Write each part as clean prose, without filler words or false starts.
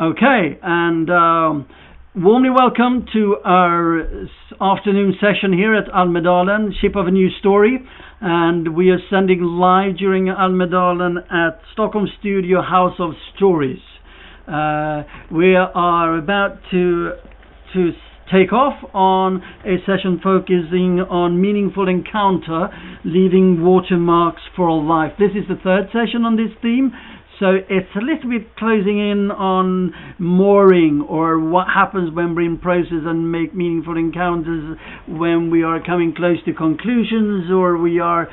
Okay, and warmly welcome to our afternoon session here at Almedalen, Ship of a New Story. And we are sending live during Almedalen at Stockholm Studio House of Stories. We are about to take off on a session focusing on meaningful encounter, leaving watermarks for life. This is the third session on this theme. So it's a little bit closing in on mooring, or what happens when we're in process and make meaningful encounters, when we are coming close to conclusions, or we are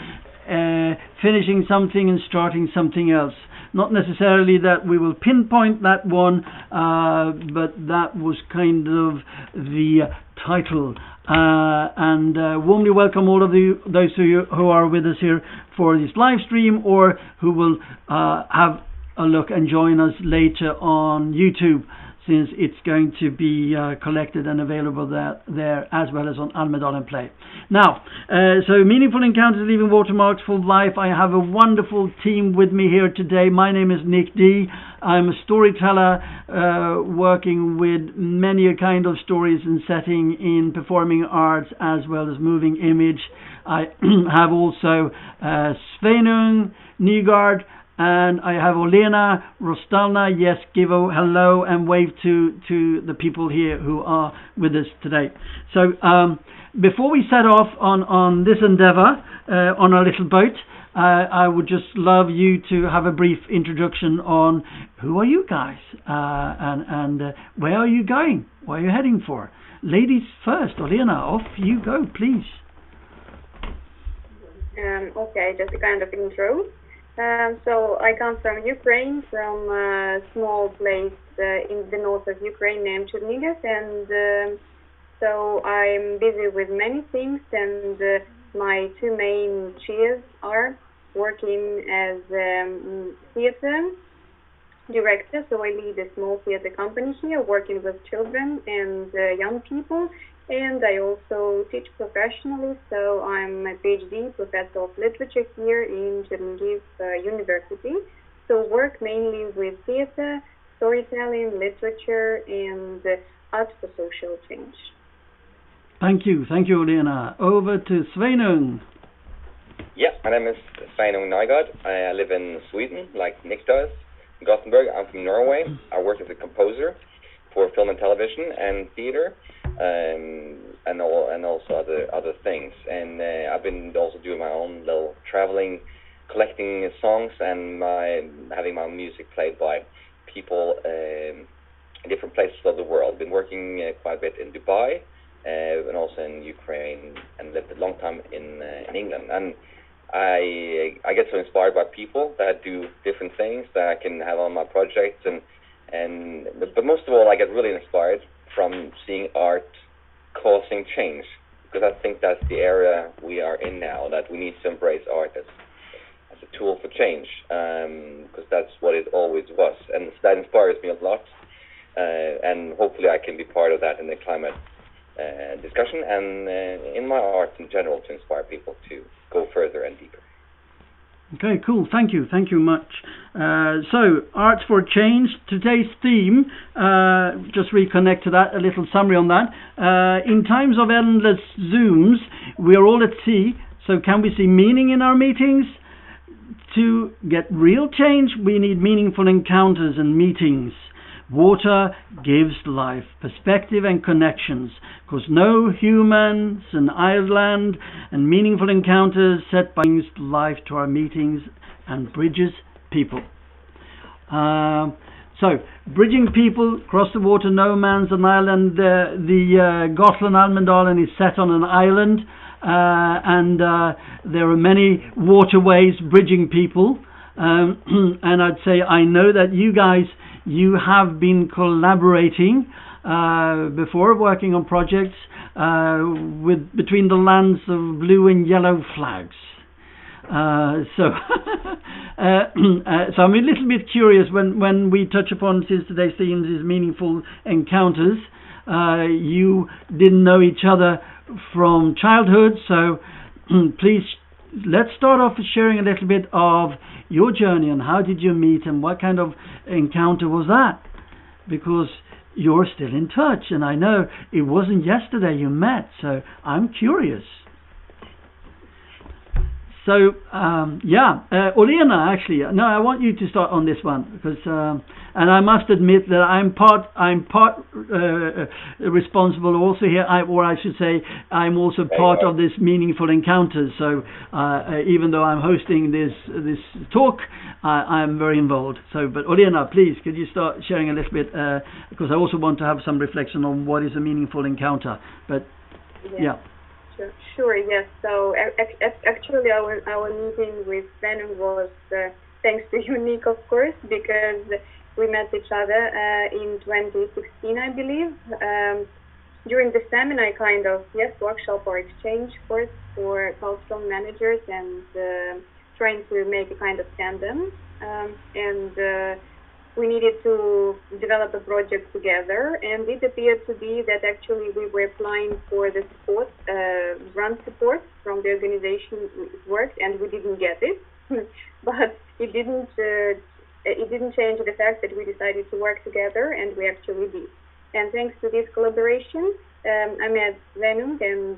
finishing something and starting something else. Not necessarily that we will pinpoint that one, but that was kind of the title. And warmly welcome all of those who are with us here for this live stream, or who will have a look and join us later on YouTube, since it's going to be collected and available there as well as on Almedalen Play. Now, so meaningful encounters leaving watermarks for life. I have a wonderful team with me here today. My name is Nick D. I'm a storyteller working with many kind of stories and setting in performing arts as well as moving image. I have also Sveinung Nygaard, and I have Olena Rostalna. Yes, give a hello and wave to the people here who are with us today. So before we set off on this endeavor on our little boat, I would just love you to have a brief introduction on who are you guys, and where are you going? Where are you heading for? Ladies first. Olena, off you go, please. Okay, just a kind of intro. So I come from Ukraine, from a small place in the north of Ukraine named Chernihiv, and so I'm busy with many things, and my two main cheers are working as theater director, so I lead a small theater company here, working with children and young people. And I also teach professionally, so I'm a PhD professor of literature here in Chernihiv University. So work mainly with theater, storytelling, literature, and art for social change. Thank you, Olena. Over to Sveinung. Yeah, my name is Sveinung Nygaard. I live in Sweden, like Nick does, Gothenburg. I'm from Norway. I work as a composer for film and television and theater. And also other things, and I've been also doing my own little traveling, collecting songs, and having my music played by people in different places of the world. Been working quite a bit in Dubai, and also in Ukraine, and lived a long time in England. And I get so inspired by people that do different things that I can have on my projects, but most of all, I get really inspired from seeing art causing change, because I think that's the area we are in now, that we need to embrace art as a tool for change, because that's what it always was, and that inspires me a lot, and hopefully I can be part of that in the climate discussion and in my art in general, to inspire people to go further and deeper. Okay, cool. Thank you much. So, Arts for Change. Today's theme, just reconnect to that, a little summary on that. In times of endless Zooms, we are all at sea, so can we see meaning in our meetings? To get real change, we need meaningful encounters and meetings. Water gives life, perspective and connections, because no humans, an island, and meaningful encounters set by life to our meetings and bridges people. So, bridging people across the water, no man's an island. The Gotland Almedalen is set on an island, and there are many waterways bridging people. And I'd say I know that you guys, you have been collaborating before, working on projects between the lands of blue and yellow flags. So I'm a little bit curious when we touch upon, since today's theme is meaningful encounters. You didn't know each other from childhood, so please let's start off with sharing a little bit of your journey and how did you meet and what kind of encounter was that? because you're still in touch, and I know it wasn't yesterday you met, so I'm curious. So, Olena, actually, no, I want you to start on this one, because, and I must admit that I'm part responsible also here, or I should say, I'm also part of this Meaningful Encounters. So, even though I'm hosting this talk, I'm very involved. So, but Olena, please, could you start sharing a little bit, because I also want to have some reflection on what is a meaningful encounter. But, yeah. Sure, yes. So actually our meeting with Venom was thanks to you, Nick, of course, because we met each other in 2016, I believe. During the seminar, kind of, workshop or exchange course for cultural managers, and trying to make a kind of tandem. We needed to develop a project together, and it appeared to be that actually we were applying for the support, grant support from the organization it worked, and we didn't get it. But it didn't change the fact that we decided to work together, and we actually did. And thanks to this collaboration, I met Venom, and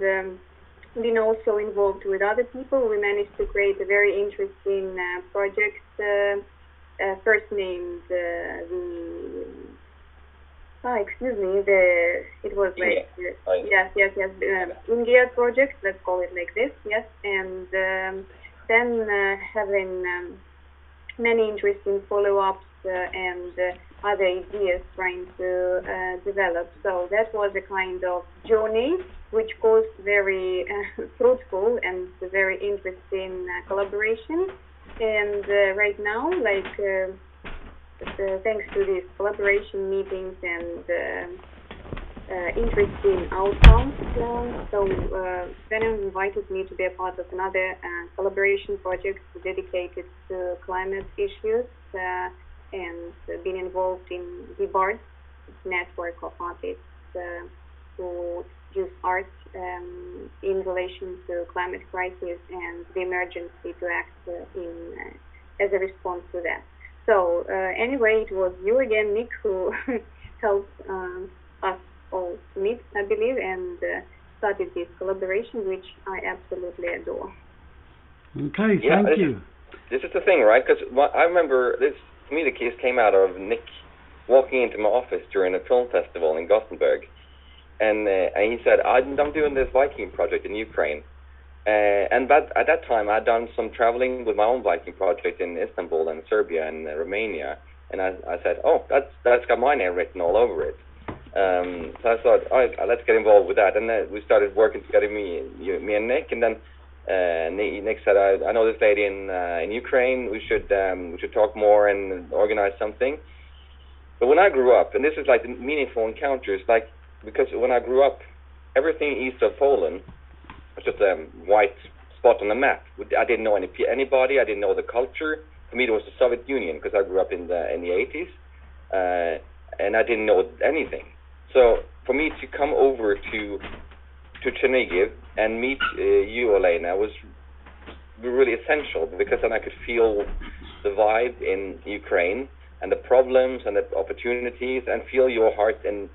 been also involved with other people. We managed to create a very interesting project. First named it was like India project, let's call it like this, yes, and then having many interesting follow-ups and other ideas trying to develop. So that was a kind of journey which was very fruitful and very interesting collaboration. And right now, thanks to these collaboration meetings and interesting outcomes, Venom invited me to be a part of another collaboration project dedicated to climate issues, and been involved in the BARD network of artists who use art in relation to climate crisis and the emergency to act as a response to that. So anyway, it was you again, Nick, who helped us all meet, I believe, and started this collaboration, which I absolutely adore. Okay, thank you. This is the thing, right? Because I remember this. To me, the case came out of Nick walking into my office during a film festival in Gothenburg. And he said, I'm doing this Viking project in Ukraine. But at that time, I'd done some traveling with my own Viking project in Istanbul and Serbia and Romania. And I said, that's got my name written all over it. So I thought, let's get involved with that. And we started working together, me and Nick. And then Nick said, I know this lady in Ukraine. We should talk more and organize something. But when I grew up, and this is like the meaningful encounters, because when I grew up, everything east of Poland was just a white spot on the map. I didn't know anybody. I didn't know the culture. For me, it was the Soviet Union, because I grew up in the 80s, and I didn't know anything. So for me to come over to Chernihiv and meet you, Olena, was really essential, because then I could feel the vibe in Ukraine and the problems and the opportunities, and feel your heart in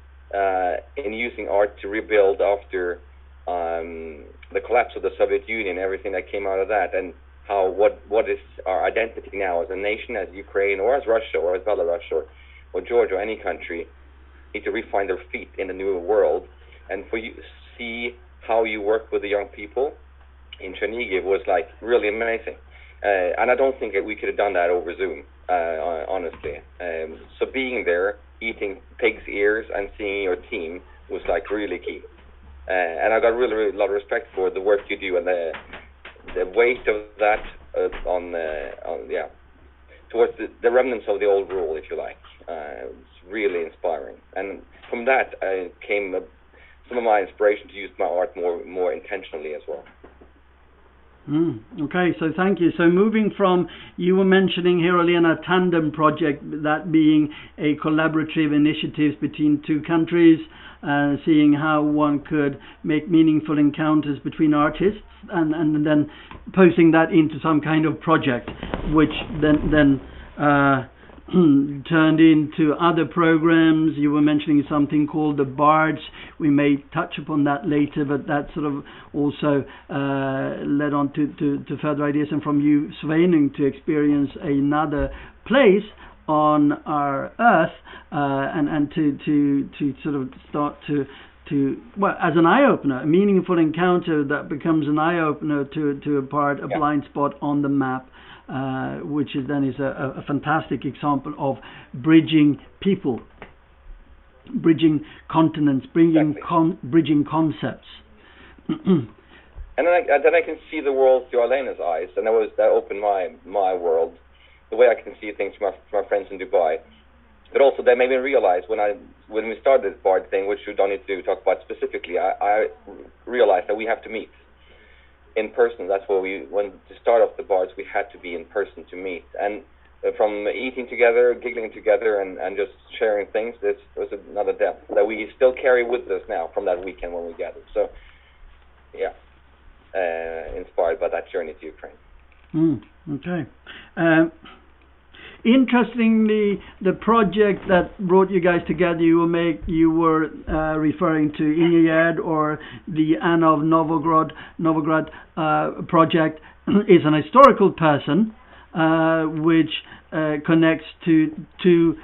using art to rebuild after the collapse of the Soviet Union, everything that came out of that, and how what is our identity now as a nation, as Ukraine, or as Russia, or as Belarus, or Georgia, or any country, need to refine their feet in the new world. And for you to see how you work with the young people in Chernihiv was really amazing. And I don't think that we could have done that over Zoom, honestly. So being there, eating pig's ears and seeing your team was really key. And I got really a lot of respect for the work you do, and the weight of that towards the remnants of the old rule, if you like. It's really inspiring. And from that came some of my inspiration to use my art more intentionally as well. Okay, so thank you. So moving from, you were mentioning here, Olena, Tandem project, that being a collaborative initiative between two countries, seeing how one could make meaningful encounters between artists, and then posing that into some kind of project, which then turned into other programs. You were mentioning something called the Bards. We may touch upon that later, but that sort of also led on to further ideas, and from you, Sveinung, to experience another place on our Earth, and to sort of start to well, as an eye-opener, a meaningful encounter that becomes an eye-opener to a blind spot on the map, which is a fantastic example of bridging people, bridging continents, bridging concepts. And then I can see the world through Alena's eyes, and that opened my world, the way I can see things from my friends in Dubai. But also that made me realize when we started this BARD thing, which we don't need to talk about specifically, I realized that we have to meet in person. That's what when to start off the BARDs, we had to be in person to meet. And from eating together, giggling together, and just sharing things, this was another depth that we still carry with us now from that weekend when we gathered. So, yeah, inspired by that journey to Ukraine. Okay. Interestingly, the project that brought you guys together, you were referring to Ingegerd, or the Anna of Novograd project, is an historical person which connects to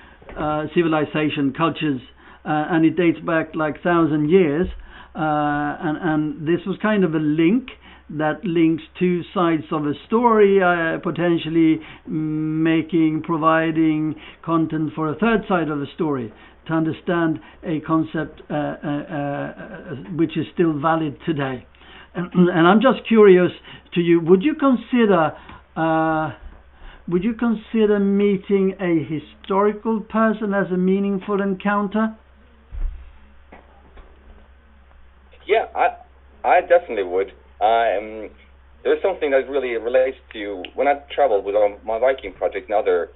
civilization, cultures, and it dates back like 1,000 years, and this was kind of a link that links two sides of a story, potentially providing content for a third side of the story, to understand a concept which is still valid today. And I'm just curious to you, would you consider meeting a historical person as a meaningful encounter? Yeah, I definitely would. There's something that really relates to when I traveled with my Viking project in other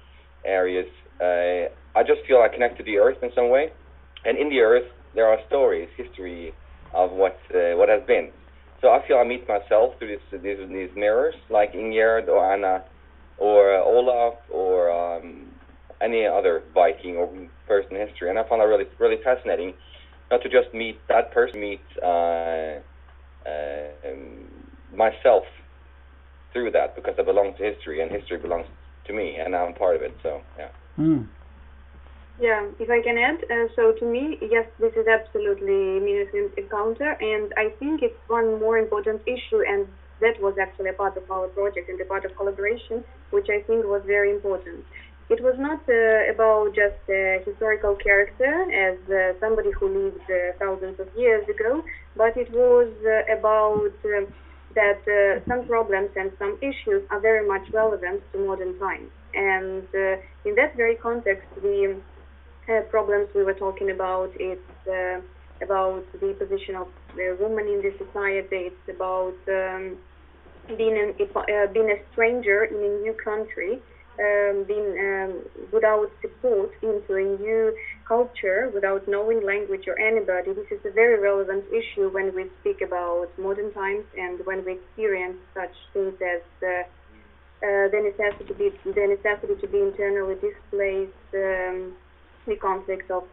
areas. I just feel I connect to the earth in some way, and in the earth there are stories, history of what has been. So I feel I meet myself through these mirrors, like Ingegerd or Anna or Olaf or any other Viking or person in history, and I found that really, really fascinating. Not to just meet that person, meet myself through that, because I belong to history and history belongs to me and I'm part of it. So yeah. Yeah, if I can add, so to me, yes, this is absolutely meaningful encounter, and I think it's one more important issue, and that was actually a part of our project and a part of collaboration, which I think was very important. It was not about just a historical character as somebody who lived thousands of years ago, but it was about that some problems and some issues are very much relevant to modern times. And in that very context, the problems we were talking about, it's about the position of the woman in the society, it's about being a stranger in a new country, being without support into a new culture, without knowing language or anybody. This is a very relevant issue when we speak about modern times and when we experience such things as the necessity to be internally displaced, the conflict of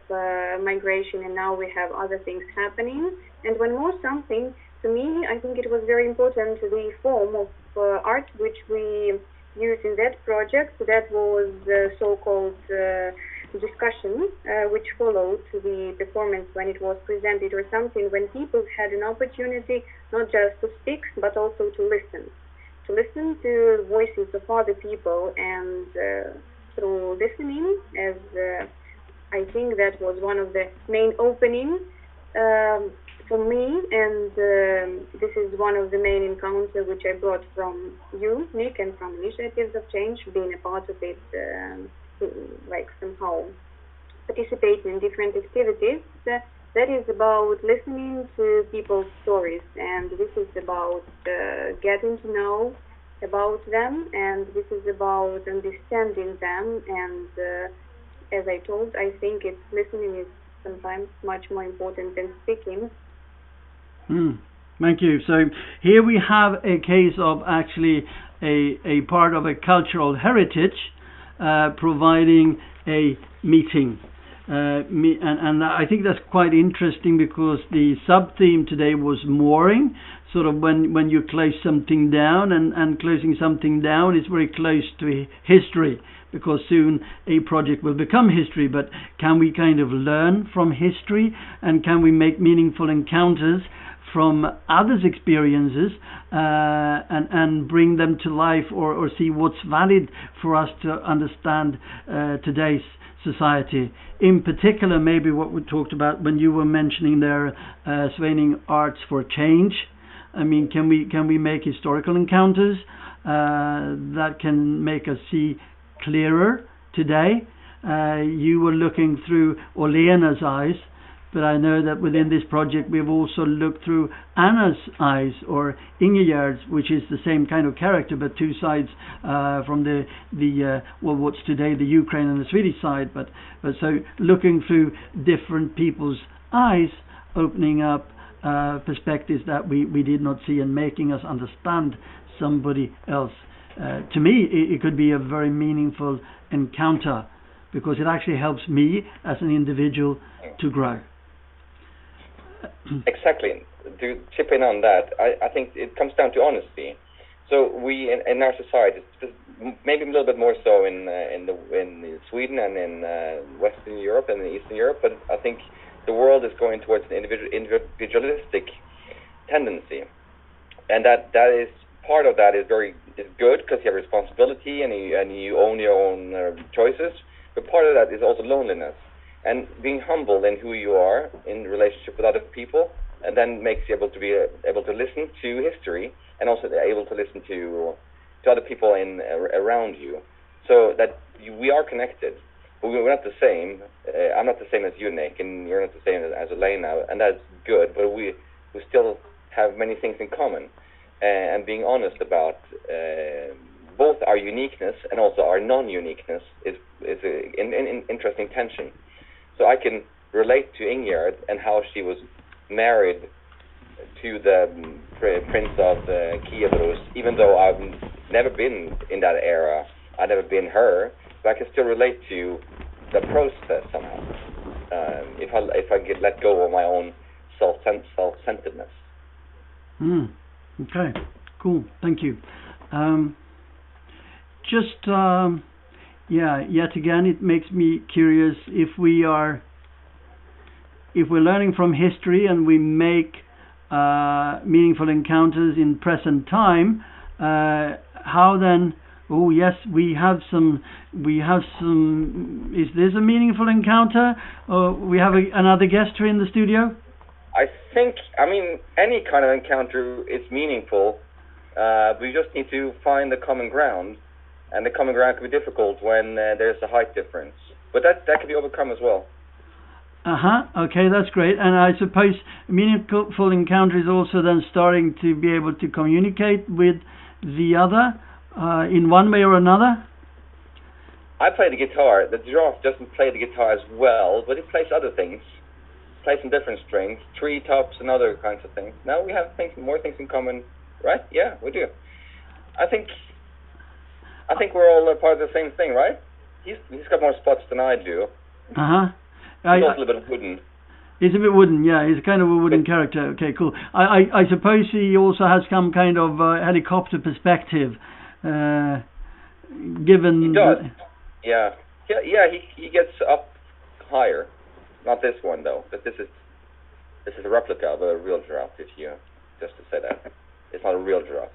migration, and now we have other things happening. And one more something, to me, I think it was very important, the form of art which we used in that project. That was so-called discussion, which followed the performance when it was presented, or something when people had an opportunity not just to speak, but also to listen to voices of other people, and through listening, as I think that was one of the main openings for me, and this is one of the main encounters which I brought from you, Nick, and from Initiatives of Change, being a part of it, like somehow participating in different activities. That is about listening to people's stories, and this is about getting to know about them, and this is about understanding them, and as I told, I think listening is sometimes much more important than speaking. Thank you. So here we have a case of actually a part of a cultural heritage providing a meeting. And I think that's quite interesting, because the sub-theme today was mooring, sort of when you close something down, and closing something down is very close to history, because soon a project will become history. But can we kind of learn from history, and can we make meaningful encounters from others' experiences, and bring them to life, or see what's valid for us to understand today's society? In particular, maybe what we talked about when you were mentioning there, Sveining, arts for change. I mean, can we make historical encounters that can make us see clearer today? You were looking through Olena's eyes, but I know that within this project we've also looked through Anna's eyes, or Ingegerd's, which is the same kind of character, but two sides from the what's today the Ukraine and the Swedish side. But so looking through different people's eyes, opening up perspectives that we did not see, and making us understand somebody else. To me, it could be a very meaningful encounter, because it actually helps me as an individual to grow. Exactly. To chip in on that, I think it comes down to honesty. So we in our society, maybe a little bit more so in Sweden and in Western Europe and in Eastern Europe, but I think the world is going towards an individualistic tendency, and that is part of that is good, because you have responsibility and you own your own choices. But part of that is also loneliness, and being humble in who you are in relationship with other people, and then makes you able to listen to history, and also able to listen to other people around you, so that we are connected. But we're not the same. I'm not the same as you, Nick, and you're not the same as Elena, and that's good. But we still have many things in common, and being honest about both our uniqueness and also our non-uniqueness is an interesting tension. So I can relate to Ingegerd and how she was married to the Prince of Kiev, even though I've never been in that era. I've never been her, but I can still relate to the process somehow. If I get let go of my own self-centeredness. Okay, cool. Thank you. Yet again, it makes me curious, if we're learning from history and we make meaningful encounters in present time, how then? Oh yes, we have some. Is this a meaningful encounter? We have another guest here in the studio. I mean, any kind of encounter is meaningful. We just need to find the common ground, and the common ground can be difficult when there's a height difference. But that can be overcome as well. Okay, that's great. And I suppose meaningful encounter is also then starting to be able to communicate with the other in one way or another. I play the guitar. The giraffe doesn't play the guitar as well, but it plays other things. It plays some different strings, treetops and other kinds of things. Now we have more things in common, right? Yeah, we do. I think we're all a part of the same thing, right? He's got more spots than I do. He's also a little bit wooden. He's a bit wooden, yeah. He's kind of a wooden character. Okay, cool. I suppose he also has some kind of helicopter perspective, given. He does. Yeah. He gets up higher. Not this one though. But this is a replica of a real giraffe. Just to say that, it's not a real giraffe.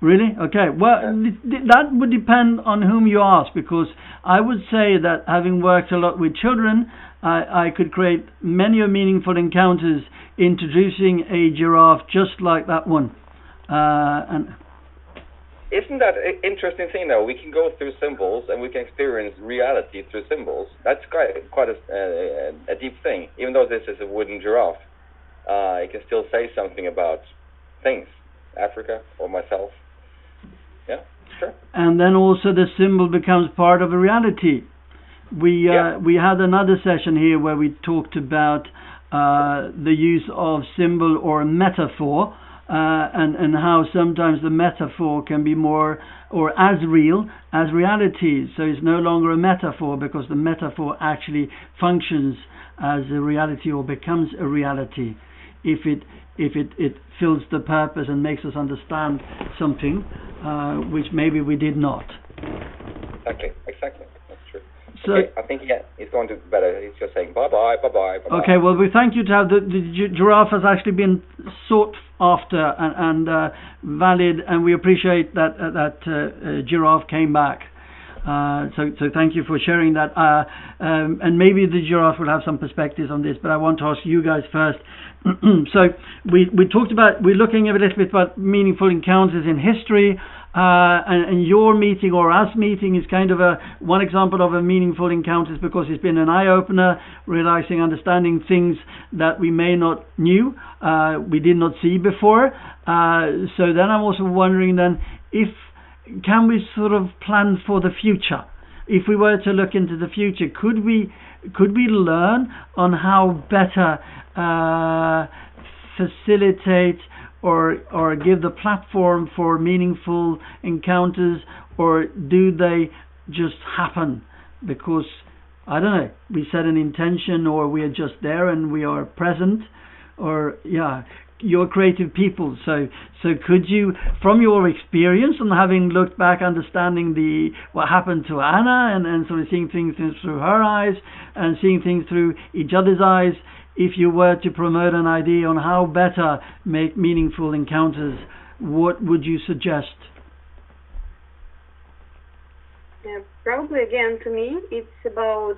Really? Okay. Well, that would depend on whom you ask, because I would say that having worked a lot with children, I could create many meaningful encounters introducing a giraffe just like that one. And isn't that an interesting thing though? We can go through symbols and we can experience reality through symbols. That's quite a deep thing. Even though this is a wooden giraffe, it can still say something about things, Africa or myself. Yeah, sure. And then also the symbol becomes part of a reality. We had another session here where we talked about the use of symbol or metaphor and how sometimes the metaphor can be more or as real as reality. So it's no longer a metaphor because the metaphor actually functions as a reality or becomes a reality if it fills the purpose and makes us understand something which maybe we did not. Exactly. That's true. So, okay, I think it's going to be better. He's just saying bye-bye. Okay, well, we thank you to have the giraffe has actually been sought after and valid, and we appreciate that giraffe came back. So thank you for sharing that. And maybe the giraffe will have some perspectives on this, but I want to ask you guys first. So we talked about, we're looking a little bit about meaningful encounters in history. And your meeting or us meeting is kind of one example of a meaningful encounters because it's been an eye-opener, realizing, understanding things that we may not knew, we did not see before. So then I'm also wondering then, can we sort of plan for the future? If we were to look into the future, could we learn on how better facilitate or give the platform for meaningful encounters, or do they just happen because, I don't know, we set an intention, or we are just there and we are present, or you're creative people, so could you, from your experience and having looked back, understanding what happened to Anna and sort of seeing things through her eyes and seeing things through each other's eyes, if you were to promote an idea on how better make meaningful encounters, what would you suggest? Probably again, to me, it's about,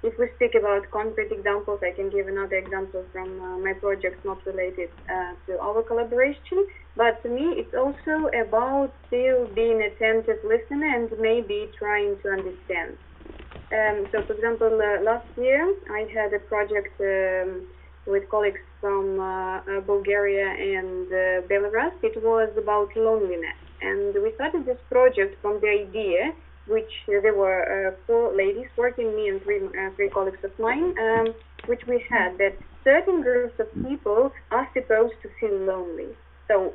if we speak about concrete examples, I can give another example from my project not related to our collaboration, but to me it's also about still being attentive listener and maybe trying to understand. So, for example, last year I had a project with colleagues from Bulgaria and Belarus. It was about loneliness, and we started this project from the idea, which there were 4 ladies working, me and three colleagues of mine, which we had that certain groups of people are supposed to feel lonely. So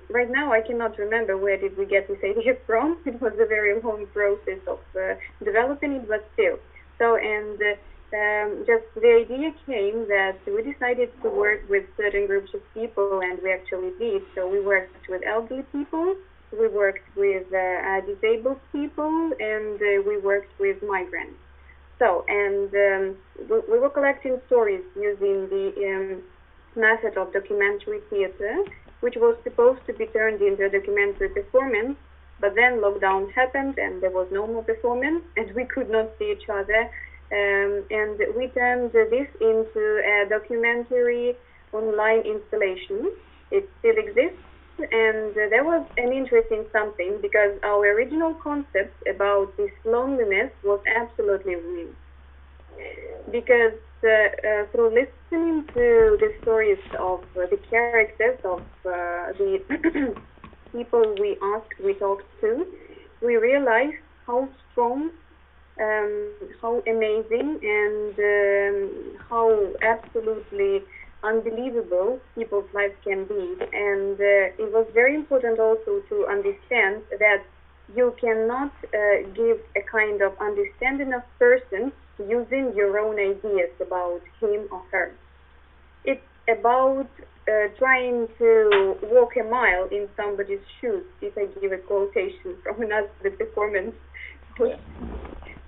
right now I cannot remember where did we get this idea from. It was a very long process of developing it, but still. So, and just the idea came that we decided to work with certain groups of people, and we actually did. So we worked with elderly people, we worked with disabled people, and we worked with migrants. So, and we were collecting stories using the method of documentary theater, which was supposed to be turned into a documentary performance, but then lockdown happened and there was no more performance and we could not see each other. And we turned this into a documentary online installation. It still exists, and there was an interesting something because our original concept about this loneliness was absolutely real. Because through listening to the stories of the characters of the people we talked to, we realized how strong, how amazing, and how absolutely unbelievable people's lives can be. And it was very important also to understand that you cannot give a kind of understanding of person using your own ideas about him or her. It's about trying to walk a mile in somebody's shoes, if I give a quotation from another performance which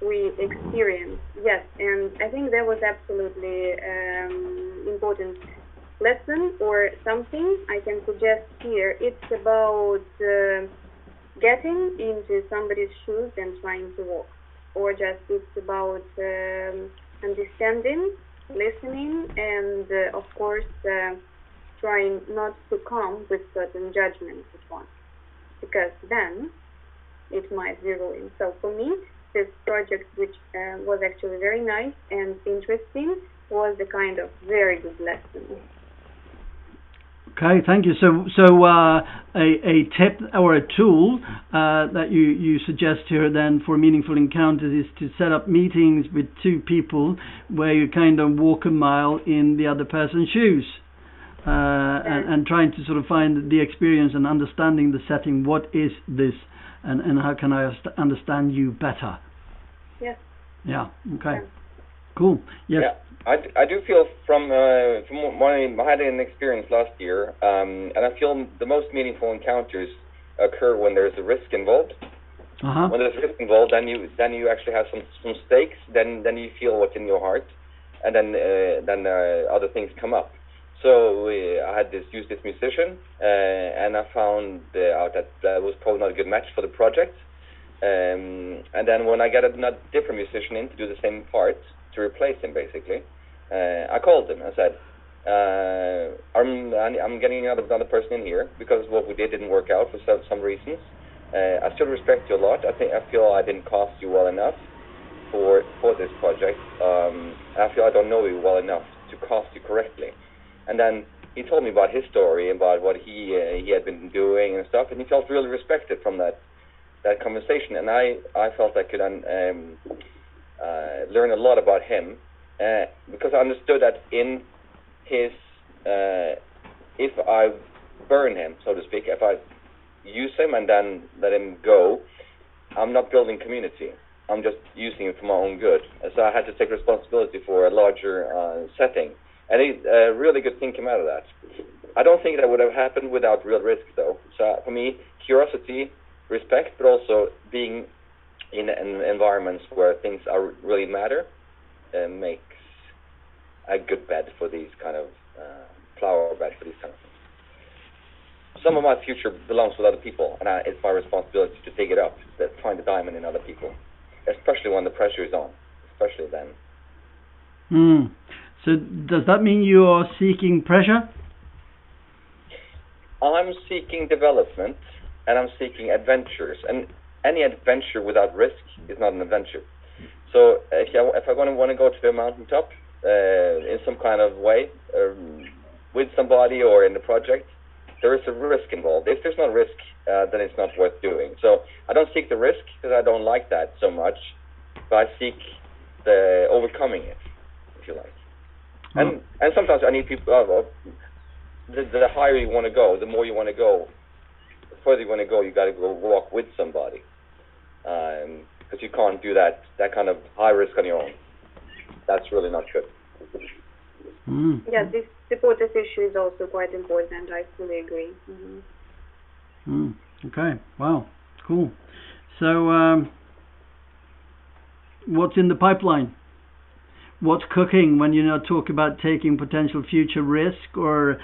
we experienced. Yes, and I think that was absolutely important lesson or something I can suggest here. It's about getting into somebody's shoes and trying to walk. Or just it's about understanding, listening, and of course trying not to come with certain judgments at once, because then it might be ruined. So for me, this project, which was actually very nice and interesting, was a kind of very good lesson. Okay, thank you. So a tip or a tool that you suggest here then for meaningful encounters is to set up meetings with 2 people where you kind of walk a mile in the other person's shoes. and trying to sort of find the experience and understanding the setting. What is this, and how can I understand you better? Yes. Yeah. Okay. Cool. Yes. Yeah. I do feel from when I had an experience last year, and I feel the most meaningful encounters occur when there's a risk involved. When there's risk involved, then you actually have some stakes. Then you feel what's in your heart, and then other things come up. So I had used this musician, and I found out that was probably not a good match for the project. And then when I got a different musician in to do the same part, to replace him basically, I called him. I said, I'm getting another person in here because what we did didn't work out for some reasons. I still respect you a lot. I feel I didn't cast you well enough for this project. I feel I don't know you well enough to cast you correctly. And then he told me about his story, about what he had been doing and stuff, and he felt really respected from that conversation. And I felt I could learn a lot about him because I understood that in his if I burn him, so to speak, if I use him and then let him go, I'm not building community. I'm just using him for my own good. So I had to take responsibility for a larger setting. And a really good thing came out of that. I don't think that would have happened without real risk, though. So for me, curiosity, respect, but also being in environments where things really matter makes a good bed for these kind of flower bed for these kind of things. Some of my future belongs with other people, and it's my responsibility to dig it up, to find the diamond in other people, especially when the pressure is on, especially then. So does that mean you are seeking pressure? I'm seeking development, and I'm seeking adventures. And any adventure without risk is not an adventure. So if I want to go to the mountaintop in some kind of way, with somebody or in the project, there is a risk involved. If there's no risk, then it's not worth doing. So I don't seek the risk because I don't like that so much, but I seek the overcoming it, if you like. And sometimes I need people. The higher you want to go, the more you want to go, the further you want to go, you got to go walk with somebody, because you can't do that kind of high risk on your own. That's really not good. Yeah, this supportive issue is also quite important. I fully agree. Okay. Wow. Cool. So, what's in the pipeline? What's cooking when you talk about taking potential future risk or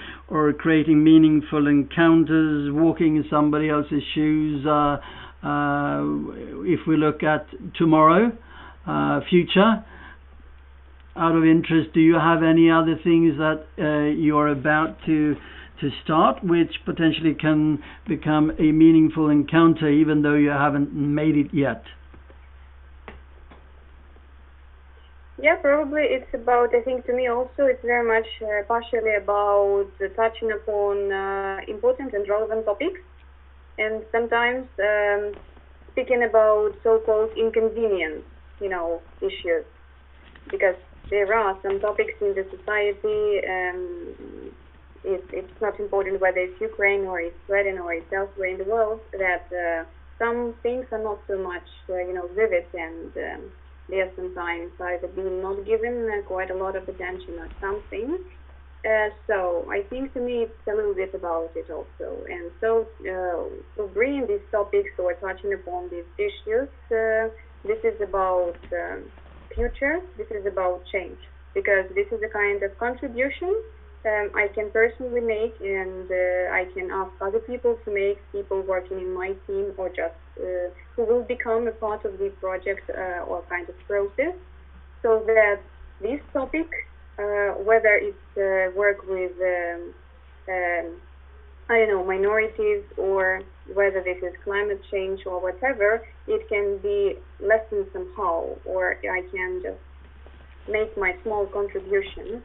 creating meaningful encounters, walking in somebody else's shoes? If we look at tomorrow, future, out of interest, do you have any other things that you're about to start, which potentially can become a meaningful encounter, even though you haven't made it yet? Yeah, probably it's about, I think to me also, it's very much partially about touching upon important and relevant topics, and sometimes speaking about so-called inconvenience, issues, because there are some topics in the society, it's not important whether it's Ukraine or it's Sweden or it's elsewhere in the world, that some things are not so much, vivid, and they are sometimes either being not given quite a lot of attention or something. So I think to me it's a little bit about it also. And so bringing these topics or touching upon these issues, this is about future, this is about change, because this is a kind of contribution I can personally make, and I can ask other people to make, people working in my team or just who will become a part of the project or kind of process, so that this topic, whether it's work with minorities, or whether this is climate change or whatever, it can be lessened somehow, or I can just make my small contribution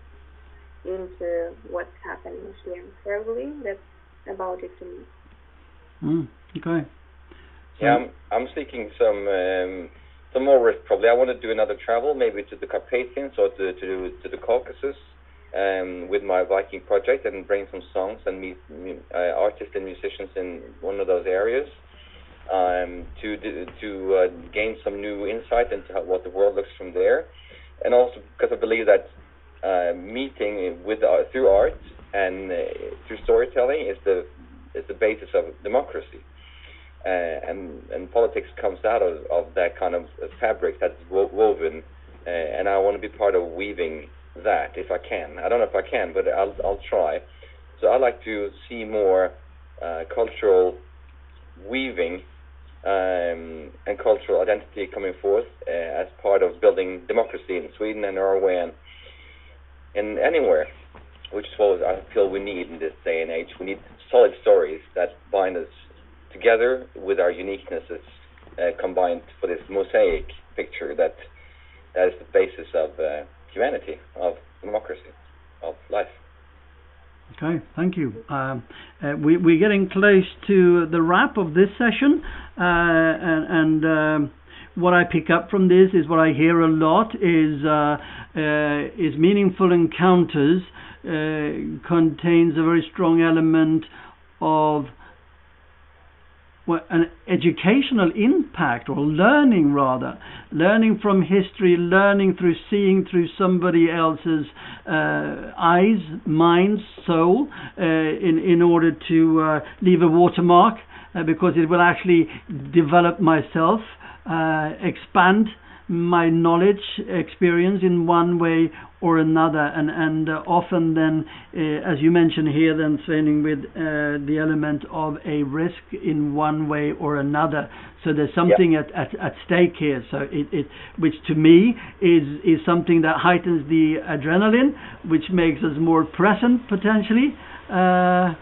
into what's happening here. Probably that's about it to me. Okay. So yeah, I'm seeking some more risk. Probably I want to do another travel, maybe to the Carpathians or to the Caucasus, with my Viking project and bring some songs and meet artists and musicians in one of those areas to gain some new insight into what the world looks from there, and also because I believe that meeting with through art and through storytelling is the basis of democracy, and politics comes out of that kind of fabric that's woven, and I want to be part of weaving that if I can. I don't know if I can, but I'll try. So I like to see more cultural weaving and cultural identity coming forth as part of building democracy in Sweden and Norway and anywhere, which is what I feel we need in this day and age. We need solid stories that bind us together with our uniquenesses combined for this mosaic picture that is the basis of humanity, of democracy, of life. Okay, thank you. We're getting close to the wrap of this session, and what I pick up from this is what I hear a lot is meaningful encounters contains a very strong element of an educational impact, or learning rather, learning from history, learning through seeing through somebody else's eyes, mind, soul, in order to leave a watermark, because it will actually develop myself, expand my knowledge, experience in one way or another, and often then, as you mentioned here, then training with the element of a risk in one way or another. So there's something at stake here. So it which to me is something that heightens the adrenaline, which makes us more present potentially, and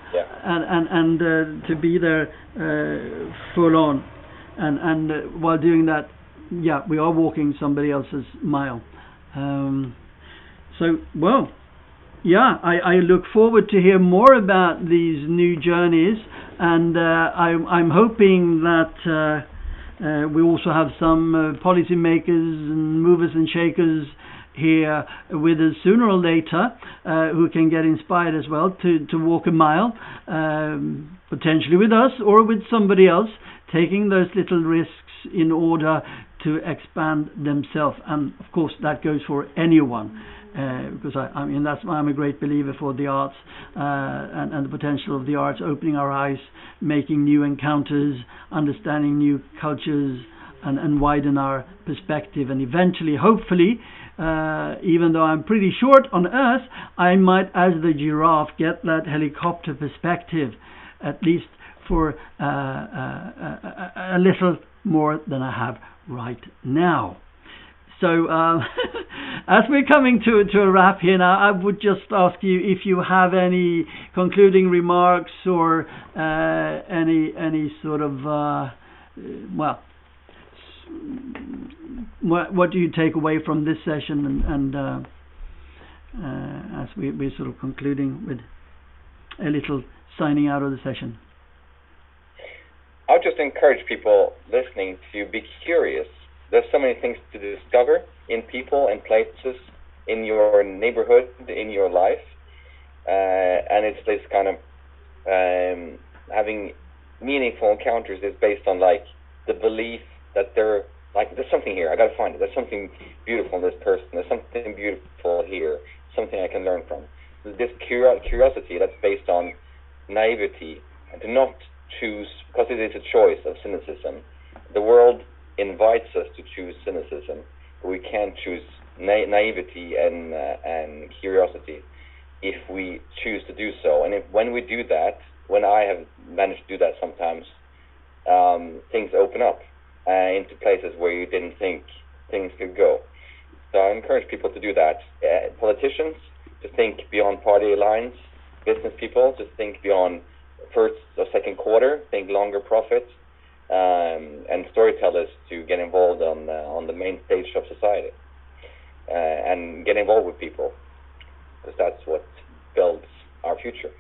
to be there full on, and while doing that. Yeah, we are walking somebody else's mile. So, well, yeah, I look forward to hear more about these new journeys, and I'm hoping that we also have some policymakers and movers and shakers here with us sooner or later, who can get inspired as well to walk a mile, potentially with us or with somebody else, taking those little risks in order to expand themselves. And of course that goes for anyone, because I mean that's why I'm a great believer for the arts, and the potential of the arts, opening our eyes, making new encounters, understanding new cultures, and widen our perspective, and eventually, hopefully, even though I'm pretty short on Earth, I might, as the giraffe, get that helicopter perspective, at least for a little more than I have right now. So as we're coming to a wrap here now, I would just ask you if you have any concluding remarks, or any sort of what do you take away from this session, and as we're sort of concluding with a little signing out of the session. I'll just encourage people listening to be curious. There's so many things to discover in people and places, in your neighborhood, in your life, and it's this kind of having meaningful encounters is based on like the belief that there's something here. I got to find it. There's something beautiful in this person. There's something beautiful here. Something I can learn from. This curiosity that's based on naivety, and to not choose, because it is a choice of cynicism. The world invites us to choose cynicism, but we can't choose naivety and curiosity if we choose to do so. And when we do that, when I have managed to do that sometimes, things open up into places where you didn't think things could go. So I encourage people to do that. Politicians, to think beyond party lines. Business people, to think beyond first or second quarter, think longer profit, and storytellers to get involved on the main stage of society, and get involved with people, because that's what builds our future.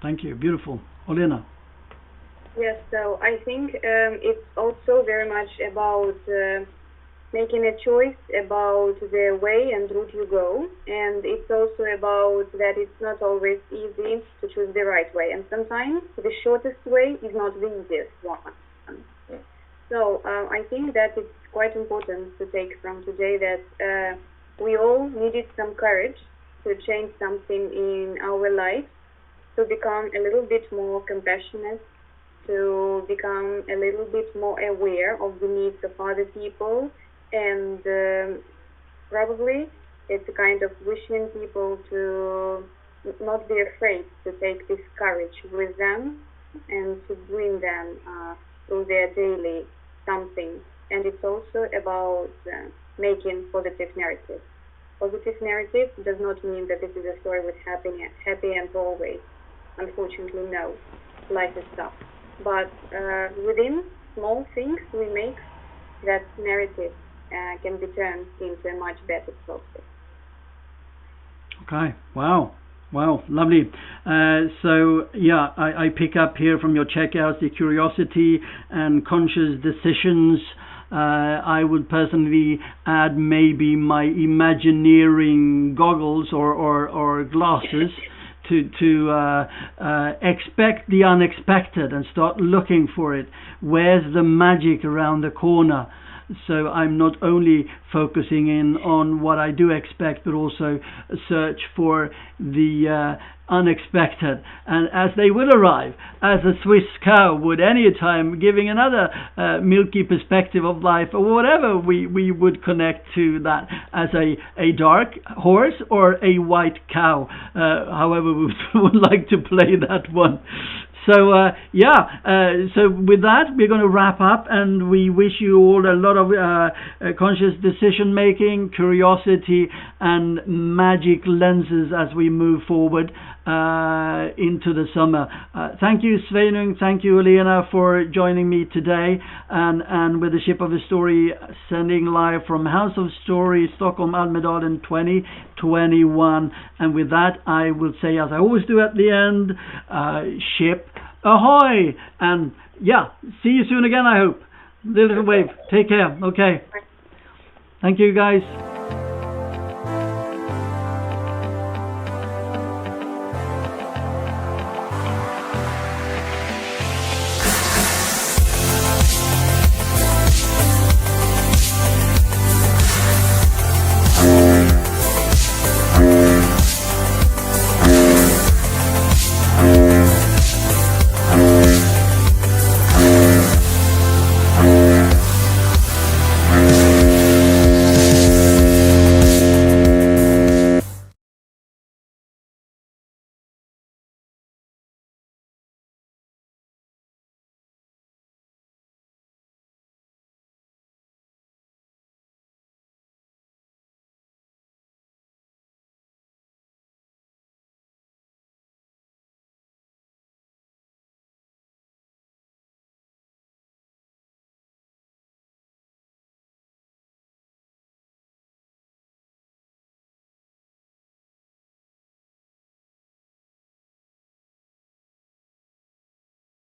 Thank you. Beautiful. Olena. Yes, so I think it's also very much about making a choice about the way and route you go, and it's also about that it's not always easy to choose the right way, and sometimes the shortest way is not the easiest one. So I think that it's quite important to take from today that we all needed some courage to change something in our life, to become a little bit more compassionate, to become a little bit more aware of the needs of other people, and probably it's a kind of wishing people to not be afraid to take this courage with them and to bring them through their daily something. And it's also about making positive narrative. Positive narrative does not mean that this is a story with happy end always. Unfortunately, no. Life is tough. But within small things we make, that narrative can be turned into a much better process. Okay, wow, lovely. So yeah, I pick up here from your checkouts the curiosity and conscious decisions. I would personally add maybe my Imagineering goggles or glasses to expect the unexpected and start looking for it. Where's the magic around the corner? So I'm not only focusing in on what I do expect, but also search for the unexpected. And as they will arrive, as a Swiss cow would any time, giving another milky perspective of life, or whatever we would connect to that as a dark horse or a white cow, however we would like to play that one. So so with that we're going to wrap up, and we wish you all a lot of conscious decision making, curiosity and magic lenses as we move forward into the summer. Thank you, Sveinung, thank you, Elena, for joining me today, and with the Ship of the Story sending live from House of Story, Stockholm, Almedalen 2021. And with that I will say, as I always do at the end, ship ahoy, and see you soon again, I hope. Little wave, take care. Okay, thank you guys.